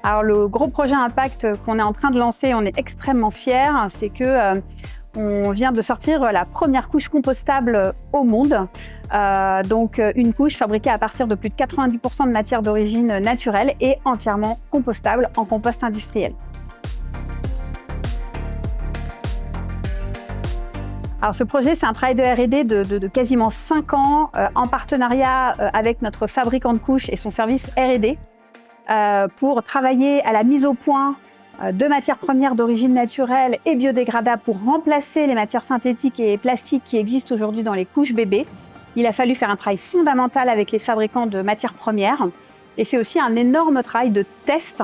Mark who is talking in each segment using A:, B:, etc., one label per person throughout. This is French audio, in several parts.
A: Alors le gros projet impact qu'on est en train de lancer, on est extrêmement fiers, c'est que on vient de sortir la première couche compostable au monde. Donc une couche fabriquée à partir de plus de 90% de matière d'origine naturelle et entièrement compostable en compost industriel. Alors ce projet, c'est un travail de R&D de quasiment 5 ans en partenariat avec notre fabricant de couches et son service R&D pour travailler à la mise au point de matières premières d'origine naturelle et biodégradables pour remplacer les matières synthétiques et plastiques qui existent aujourd'hui dans les couches bébés. Il a fallu faire un travail fondamental avec les fabricants de matières premières et c'est aussi un énorme travail de test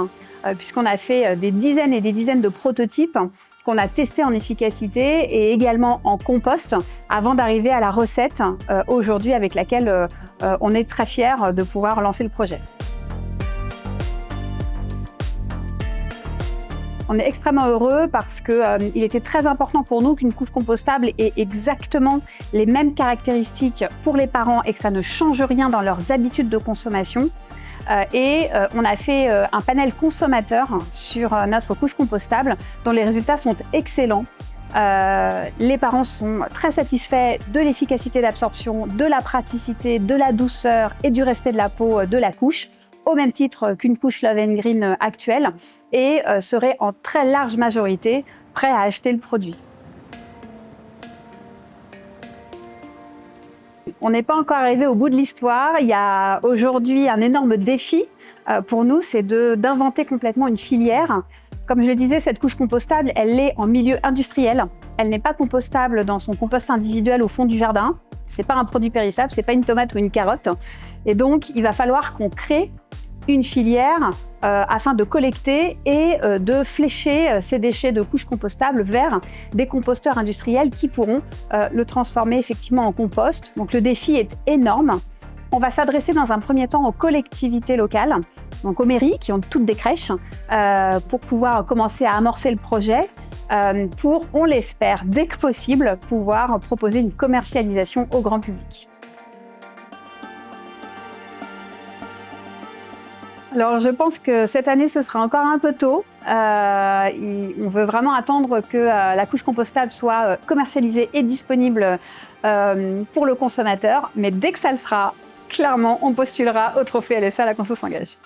A: puisqu'on a fait des dizaines et des dizaines de prototypes qu'on a testés en efficacité et également en compost avant d'arriver à la recette aujourd'hui avec laquelle on est très fiers de pouvoir lancer le projet. On est extrêmement heureux parce qu'il était très important pour nous qu'une couche compostable ait exactement les mêmes caractéristiques pour les parents et que ça ne change rien dans leurs habitudes de consommation. On a fait un panel consommateur sur notre couche compostable dont les résultats sont excellents. Les parents sont très satisfaits de l'efficacité d'absorption, de la praticité, de la douceur et du respect de la peau de la couche, au même titre qu'une couche Love & Green actuelle, et seraient en très large majorité prêts à acheter le produit. On n'est pas encore arrivé au bout de l'histoire. Il y a aujourd'hui un énorme défi pour nous, c'est d'inventer complètement une filière. Comme je le disais, cette couche compostable, elle est en milieu industriel. Elle n'est pas compostable dans son compost individuel au fond du jardin. C'est pas un produit périssable, c'est pas une tomate ou une carotte. Et donc, il va falloir qu'on crée une filière afin de collecter et de flécher ces déchets de couches compostables vers des composteurs industriels qui pourront le transformer effectivement en compost. Donc le défi est énorme. On va s'adresser dans un premier temps aux collectivités locales, donc aux mairies qui ont toutes des crèches, pour pouvoir commencer à amorcer le projet, pour, on l'espère, dès que possible, pouvoir proposer une commercialisation au grand public. Alors, je pense que cette année, ce sera encore un peu tôt. On veut vraiment attendre que la couche compostable soit commercialisée et disponible pour le consommateur. Mais dès que ça le sera, clairement, on postulera au trophée LSA La Conso s'engage.